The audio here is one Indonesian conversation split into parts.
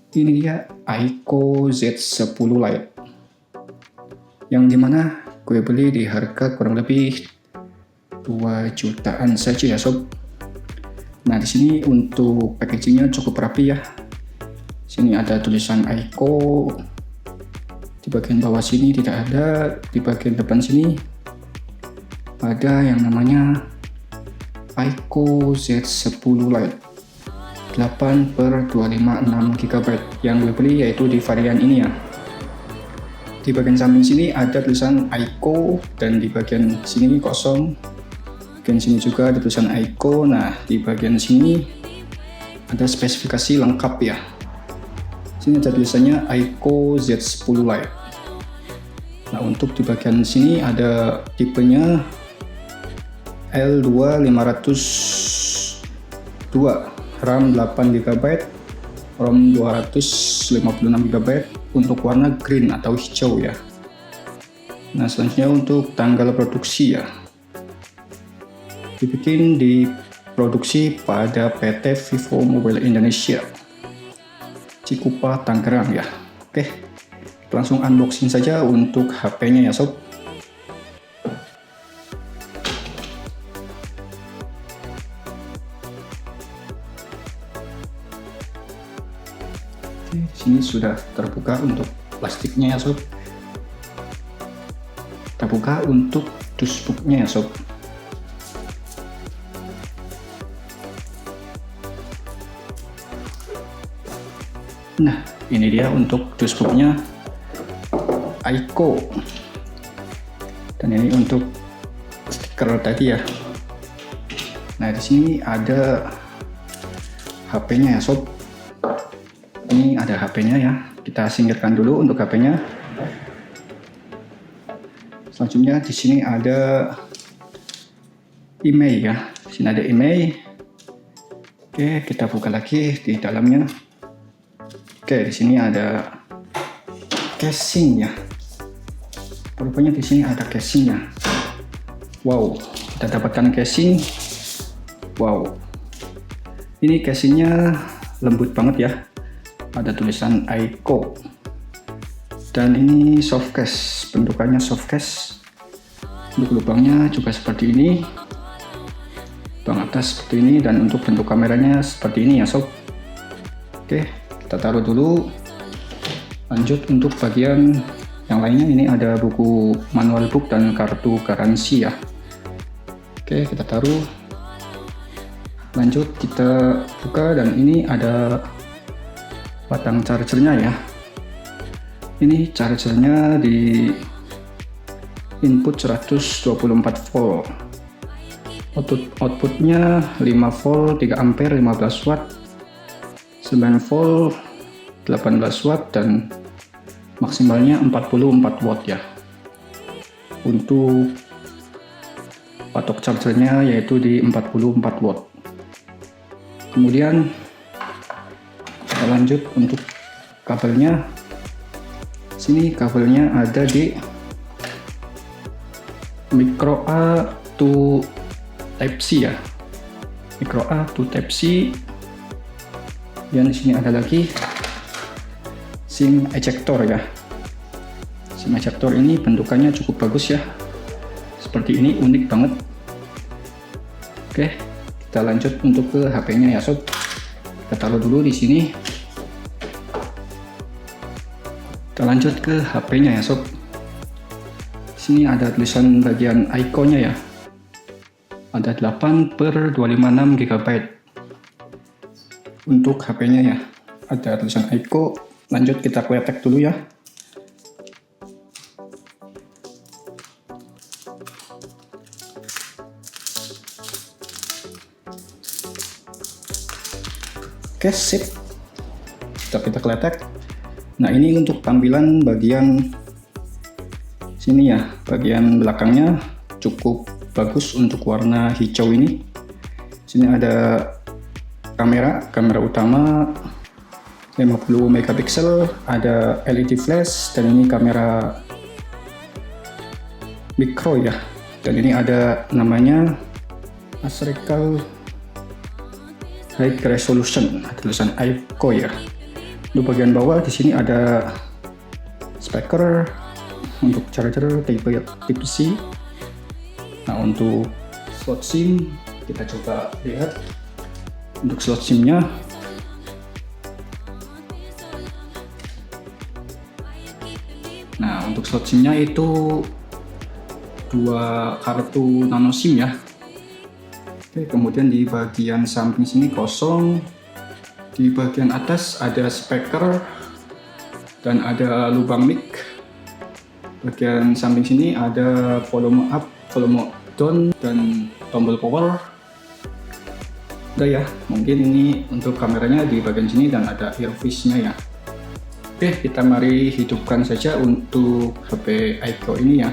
Ini dia Aiko Z10 Lite, yang dimana gue beli di harga kurang lebih 2 jutaan saja ya sob. Nah di sini untuk packagingnya cukup rapi ya. Sini ada tulisan Aiko, di bagian bawah sini tidak ada, di bagian depan sini ada yang namanya Aiko Z10 Lite 8/256 GB. Yang gue beli yaitu di varian ini ya. Di bagian samping sini ada tulisan Aiko dan di bagian sini kosong. Bagian sini juga ada tulisan Aiko. Nah di bagian sini ada spesifikasi lengkap ya. Sini ada tulisannya Aiko Z10 Lite. Nah untuk di bagian sini ada tipenya L2502, RAM 8GB, ROM 256GB untuk warna green atau hijau ya. Nah selanjutnya untuk tanggal produksi ya, dibikin di produksi pada PT Vivo Mobile Indonesia, Cikupa, Tangerang ya. Oke, langsung unboxing saja untuk HP-nya ya sob. Oke, sini sudah terbuka untuk plastiknya ya sob. Kita buka untuk dashboardnya ya sob. Nah ini dia untuk dashboardnya Aiko, dan ini untuk stiker tadi ya. Nah di sini ada HP-nya ya sob. Ini ada HP-nya ya. Kita singkirkan dulu untuk HP-nya. Selanjutnya di sini ada email ya. Di sini ada email. Oke, kita buka lagi di dalamnya. Oke, di sini ada casing ya. Rupanya di sini ada casingnya. Wow, kita dapatkan casing. Wow, ini casingnya lembut banget ya. Ada tulisan Aiko, dan ini soft case, bentukannya soft case. Untuk lubangnya juga seperti ini, lubang atas seperti ini, dan untuk bentuk kameranya seperti ini ya sob. Oke, kita taruh dulu. Lanjut untuk bagian yang lainnya, ini ada buku manual book dan kartu garansi ya. Oke, kita taruh. Lanjut kita buka, dan ini ada batang chargernya ya. Ini chargernya di input 124 volt, outputnya 5 volt 3 ampere 15 watt, 9 volt 18 watt, dan maksimalnya 44 watt ya. Untuk patok chargernya yaitu di 44 watt. Kemudian kita lanjut untuk kabelnya. Sini kabelnya ada di micro A to Type C ya. Micro A to Type C. Dan di sini ada lagi SIM ejector ya. SIM ejector ini bentukannya cukup bagus ya. Seperti ini, unik banget. Oke, kita lanjut untuk ke HP-nya ya sob. Kita taruh dulu di sini. Kita lanjut ke HP-nya ya sob. Sini ada tulisan bagian Aiko-nya ya. Ada 8/256 GB untuk HP-nya ya. Ada tulisan Aiko. Lanjut kita kletek dulu ya. Oke, sip. Kita kletek. Nah ini untuk tampilan bagian sini ya, bagian belakangnya cukup bagus untuk warna hijau ini. Sini ada kamera utama 50 megapiksel, ada LED flash, dan ini kamera mikro ya. Dan ini ada namanya Asrical High Resolution, tulisan Aiko ya. Di bagian bawah di sini ada speaker untuk charger tipe C. Nah, untuk slot SIM kita coba lihat. Untuk slot SIM-nya untuk slot SIM-nya itu 2 kartu nano SIM ya. Oke, kemudian di bagian samping sini kosong. Di bagian atas ada speaker dan ada lubang mic. Bagian samping sini ada volume up, volume down, dan tombol power. Udah ya, mungkin ini untuk kameranya di bagian sini dan ada earpiece-nya ya. Oke, kita mari hidupkan saja untuk HP Aiko ini ya.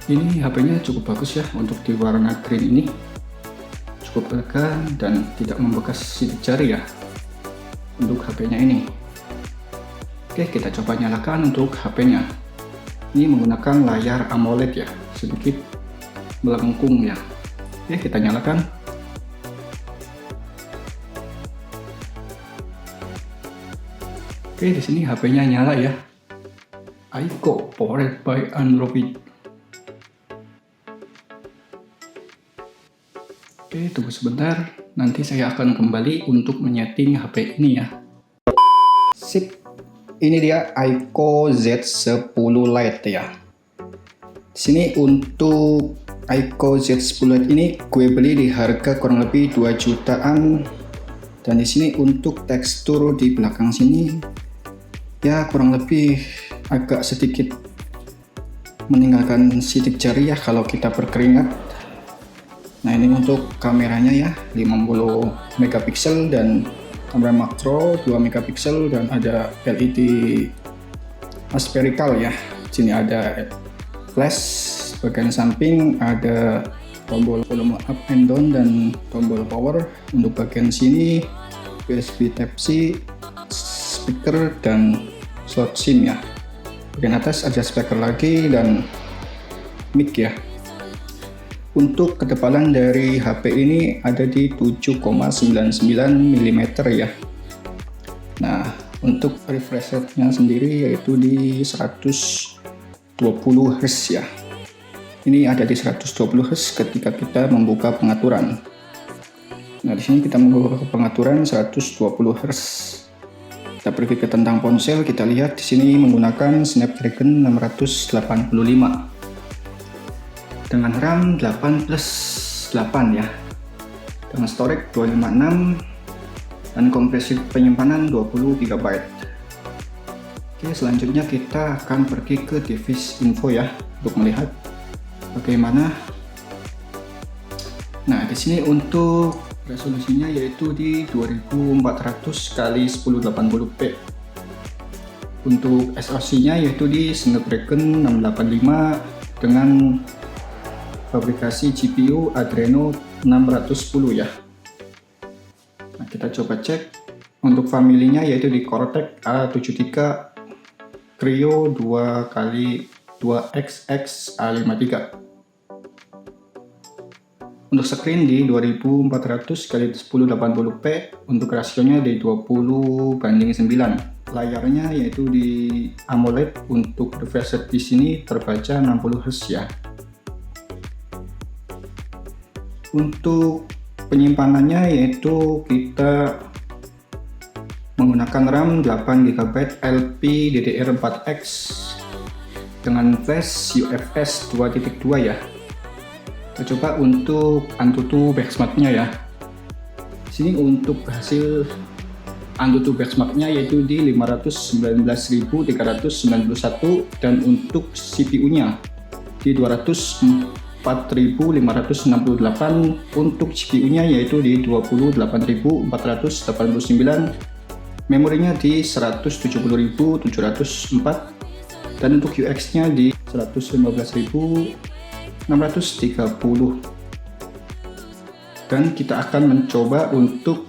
Ini HP-nya cukup bagus ya untuk di warna green ini. Cukup elegan dan tidak membekas sidik jari ya untuk HP-nya ini. Oke, kita coba nyalakan untuk HP-nya. Ini menggunakan layar AMOLED ya, sedikit melengkung ya. Oke, kita nyalakan. Oke, di sini HP-nya nyala ya. Aiko powered by Android. Oke, tunggu sebentar. Nanti saya akan kembali untuk menyeting HP ini ya. Sip. Ini dia Aiko Z10 Lite ya. Di sini untuk Aiko Z10 Lite ini gue beli di harga kurang lebih 2 jutaan. Dan di sini untuk tekstur di belakang sini ya kurang lebih agak sedikit meninggalkan sidik jari ya kalau kita berkeringat. Nah, ini untuk kameranya ya, 50 megapiksel dan kamera makro 2 megapiksel dan ada LED aspherical ya. Di sini ada flash, bagian samping ada tombol volume up and down dan tombol power. Untuk bagian sini USB Type-C, speaker dan slot SIM ya. Bagian atas ada speaker lagi dan mic ya. Untuk ketebalan dari HP ini ada di 7,99 mm ya. Nah, untuk refresh rate-nya sendiri yaitu di 120 Hz ya. Ini ada di 120 Hz ketika kita membuka pengaturan. Nah, di sini kita membuka pengaturan 120 Hz. Kita pergi ke tentang ponsel, kita lihat di sini menggunakan Snapdragon 685 dengan RAM 8+8 ya, dengan storage 256 dan kompresi penyimpanan 20 GB. Oke, selanjutnya kita akan pergi ke device info ya untuk melihat bagaimana. Nah, di sini untuk resolusinya yaitu di 2400 x 1080p. Untuk SoC-nya yaitu di Snapdragon 685 dengan fabrikasi GPU Adreno 610 ya. Nah, kita coba cek untuk familinya yaitu di Cortex A73 Creo 2x2XX A53. Untuk screen di 2400 x 1080p, untuk rasionya di 20:9. Layarnya yaitu di AMOLED, untuk refresh rate di sini terbaca 60 Hz ya. Untuk penyimpanannya yaitu kita menggunakan RAM 8 GB LPDDR4X dengan flash UFS 2.2 ya. Kita coba untuk AnTuTu benchmark-nya ya. Di sini untuk hasil AnTuTu benchmark-nya yaitu di 519.391 dan untuk CPU-nya di 204.568, untuk GPU-nya yaitu di 28.489, memorinya di 170.704 dan untuk UX-nya di 115.630. Dan kita akan mencoba untuk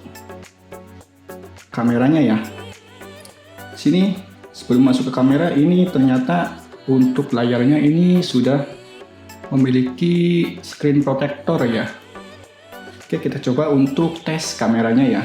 kameranya ya. Sini sebelum masuk ke kamera ini ternyata untuk layarnya ini sudah memiliki screen protector ya. Oke, kita coba untuk tes kameranya ya.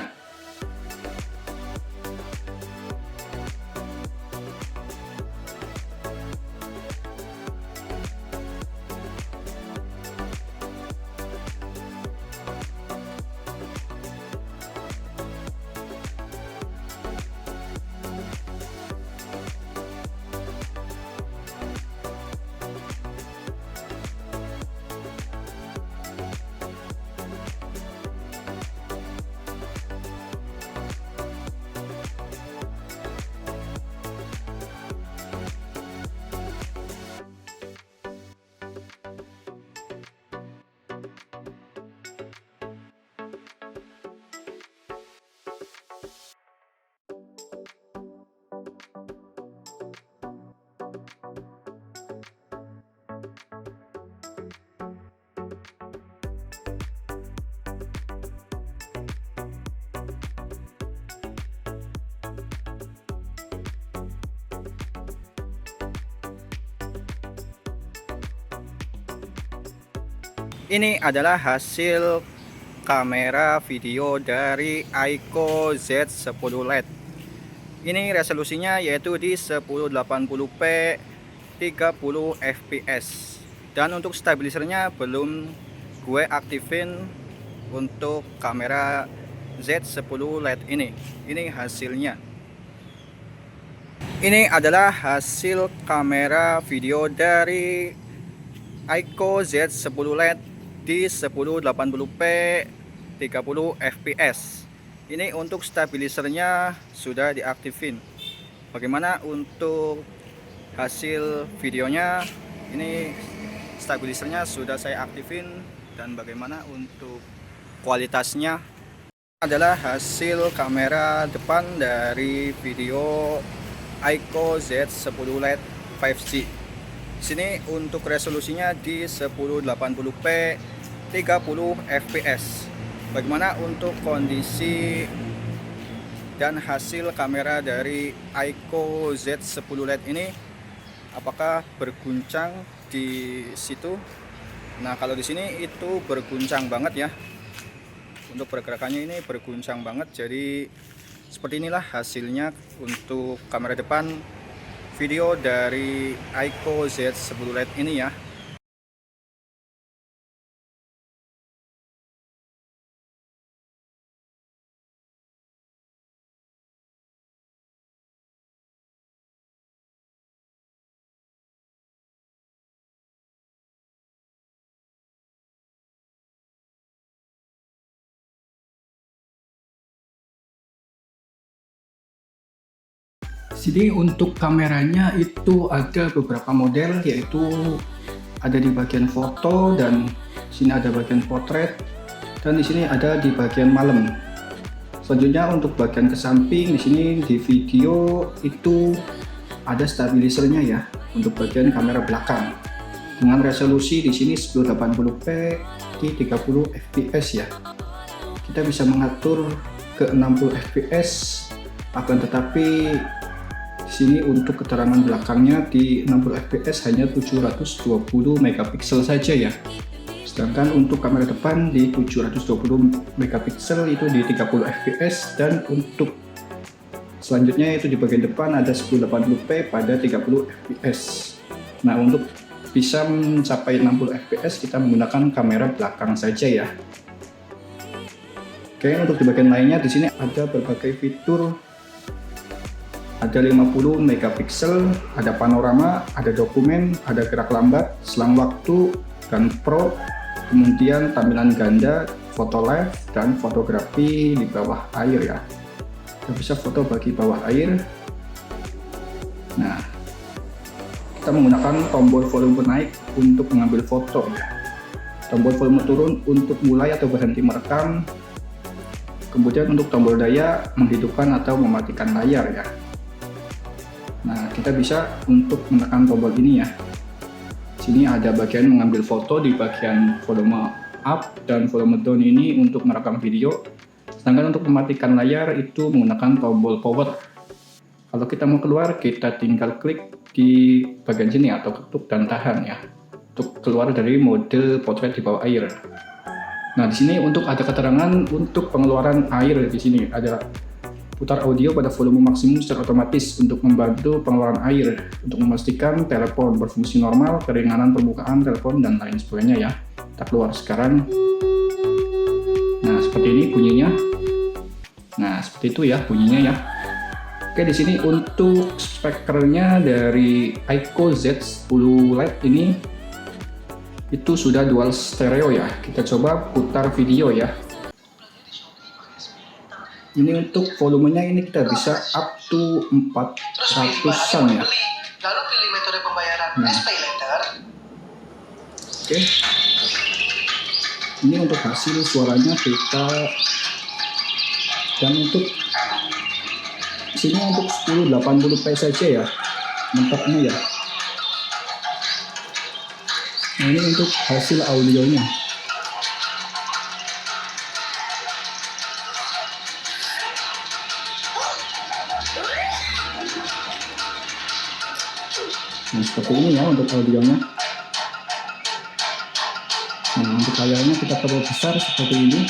Ini adalah hasil kamera video dari Aiko Z10 LED. Ini resolusinya yaitu di 1080p 30 fps. Dan untuk stabilisernya belum gue aktifin untuk kamera Z10 LED ini. Ini hasilnya. Ini adalah hasil kamera video dari Aiko Z10 LED di 1080p 30 fps. Ini untuk stabilisernya sudah diaktifin. Bagaimana untuk hasil videonya? Ini stabilisernya sudah saya aktifin, dan bagaimana untuk kualitasnya? Adalah hasil kamera depan dari video Aiko Z10 LED 5G. Sini untuk resolusinya di 1080p 30 fps. Bagaimana untuk kondisi dan hasil kamera dari Aiko Z10 LED ini? Apakah berguncang di situ? Nah, kalau di sini itu berguncang banget ya. Untuk pergerakannya ini berguncang banget. Jadi seperti inilah hasilnya untuk kamera depan video dari Aiko Z10 LED ini ya. Jadi untuk kameranya itu ada beberapa model, yaitu ada di bagian foto, dan sini ada bagian potret, dan di sini ada di bagian malam. Selanjutnya untuk bagian ke samping, di sini di video itu ada stabilisernya ya untuk bagian kamera belakang. Dengan resolusi di sini 1080p di 30 fps ya. Kita bisa mengatur ke 60 fps, akan tetapi di sini untuk keterangan belakangnya di 60 fps hanya 720 megapiksel saja ya. Sedangkan untuk kamera depan di 720 megapiksel itu di 30 fps, dan untuk selanjutnya itu di bagian depan ada 1080p pada 30 fps. Nah, untuk bisa mencapai 60 fps kita menggunakan kamera belakang saja ya. Oke, untuk di bagian lainnya di sini ada berbagai fitur. Ada 50 megapiksel, ada panorama, ada dokumen, ada gerak lambat, selang waktu, dan pro, kemudian tampilan ganda, foto live, dan fotografi di bawah air ya. Kita bisa foto bagi bawah air. Nah, kita menggunakan tombol volume naik untuk mengambil foto ya. Tombol volume turun untuk mulai atau berhenti merekam. Kemudian untuk tombol daya menghidupkan atau mematikan layar ya. Nah, kita bisa untuk menekan tombol ini ya. Sini ada bagian mengambil foto di bagian volume up dan volume down ini untuk merekam video. Sedangkan untuk mematikan layar itu menggunakan tombol power. Kalau kita mau keluar, kita tinggal klik di bagian sini atau ketuk dan tahan ya, untuk keluar dari mode potret di bawah air. Nah, di sini untuk ada keterangan untuk pengeluaran air. Di sini ada putar audio pada volume maksimum secara otomatis untuk membantu pengeluaran air, untuk memastikan telepon berfungsi normal, keringanan permukaan telepon, dan lain sebagainya ya. Kita keluar sekarang. Nah, seperti ini bunyinya. Nah, seperti itu ya bunyinya ya. Oke, di sini untuk speakernya dari Aiko Z10 LED ini itu sudah dual stereo ya. Kita coba putar video ya. Ini untuk volumenya ini kita bisa up to 400-an ya. Lalu pilih metode pembayaran pay later. Oke. Ini untuk hasil suaranya kita, dan untuk sini untuk 1080p saja ya mentoknya ya. Nah, ini untuk hasil audionya. Nah, seperti ini ya untuk audionya. Nah, untuk layarnya kita perlu besar seperti ini.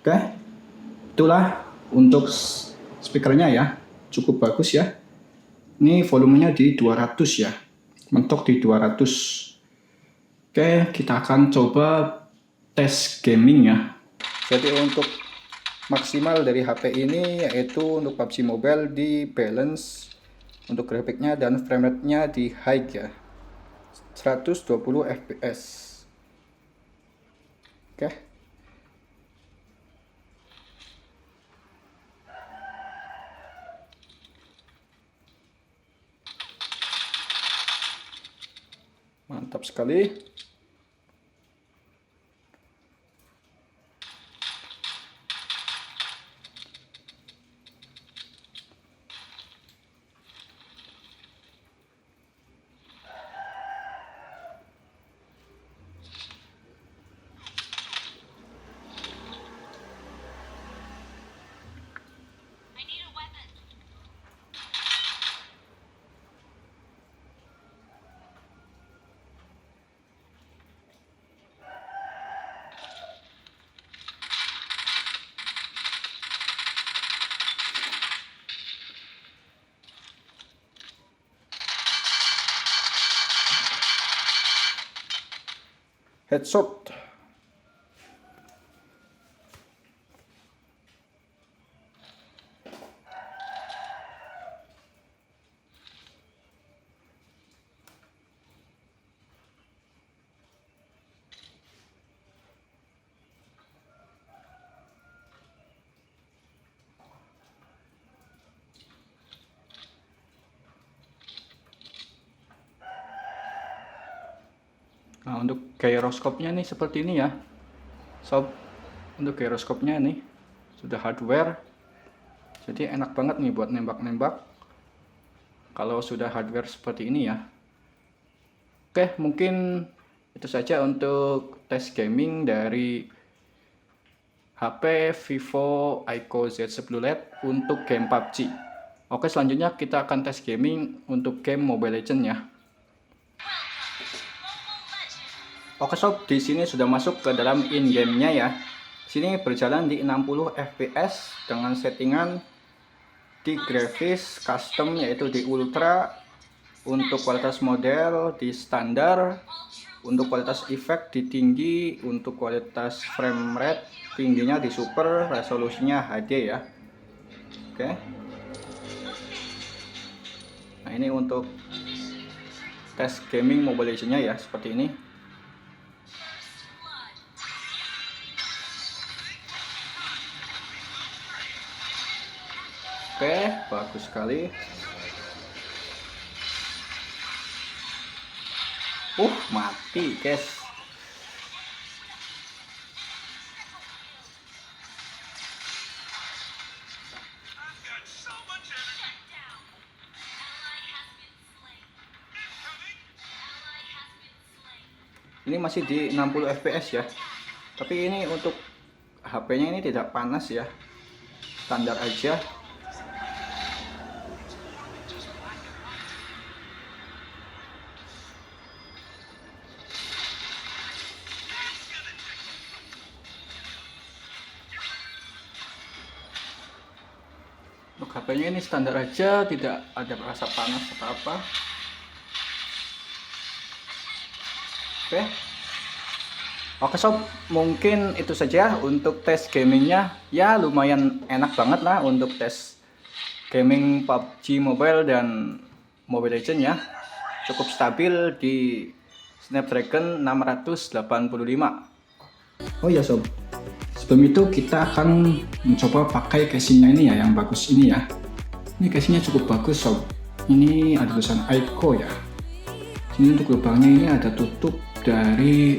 Oke, itulah untuk speakernya ya, cukup bagus ya. Ini volumenya di 200 ya, mentok di 200. Oke, kita akan coba tes gaming ya. Jadi untuk maksimal dari HP ini yaitu untuk PUBG Mobile di balance, untuk grafiknya dan frame rate-nya di high ya, 120 fps. Oke. Mantap sekali. Headshot. Nah, untuk gyroscope-nya nih seperti ini ya sob. Untuk gyroscope-nya nih sudah hardware, jadi enak banget nih buat nembak-nembak kalau sudah hardware seperti ini ya. Oke, mungkin itu saja untuk tes gaming dari HP Vivo Aiko Z10 LED untuk game PUBG. Oke, selanjutnya kita akan tes gaming untuk game Mobile Legends ya. Oke sob, di sini sudah masuk ke dalam in-game-nya ya. Sini berjalan di 60 fps dengan settingan di grafis custom yaitu di ultra, untuk kualitas model di standar, untuk kualitas efek di tinggi, untuk kualitas frame rate tingginya di super, resolusinya HD ya. Oke. Nah, ini untuk tes gaming Mobile Legends-nya ya, seperti ini. Oke, bagus sekali. Mati, guys. Ini masih di 60 fps ya. Tapi ini untuk HP-nya ini tidak panas ya. Standar aja. Untuk HP-nya ini standar aja, tidak ada rasa panas atau apa. Oke sob, mungkin itu saja untuk tes gamingnya. Ya lumayan enak banget lah untuk tes gaming PUBG Mobile dan Mobile Legends ya. Cukup stabil di Snapdragon 685. Oh ya sob, sebelum itu kita akan mencoba pakai casingnya ini ya, yang bagus ini ya. Ini casingnya cukup bagus sob. Ini ada tulisan Aiko ya. Ini untuk lubangnya ini ada tutup dari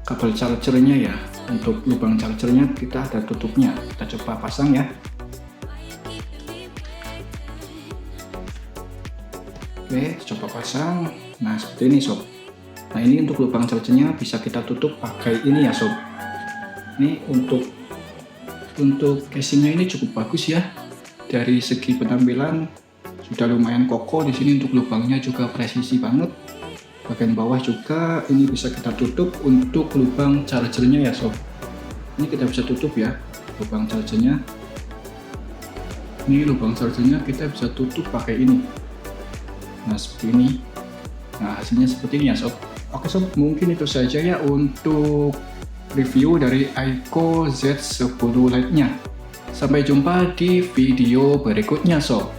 kabel chargernya ya. Untuk lubang chargernya kita ada tutupnya. Kita coba pasang ya. Oke, coba pasang. Nah seperti ini sob. Nah ini untuk lubang chargernya bisa kita tutup pakai ini ya sob. Ini untuk casingnya ini cukup bagus ya. Dari segi penampilan sudah lumayan kokoh di sini. Untuk lubangnya juga presisi banget. Bagian bawah juga ini bisa kita tutup untuk lubang chargernya ya sob. Ini kita bisa tutup ya lubang chargernya. Ini lubang chargernya kita bisa tutup pakai ini. Nah seperti ini. Nah hasilnya seperti ini ya sob. Oke sob, mungkin itu saja ya untuk review dari Aiko Z10 Lite nya. Sampai jumpa di video berikutnya sob.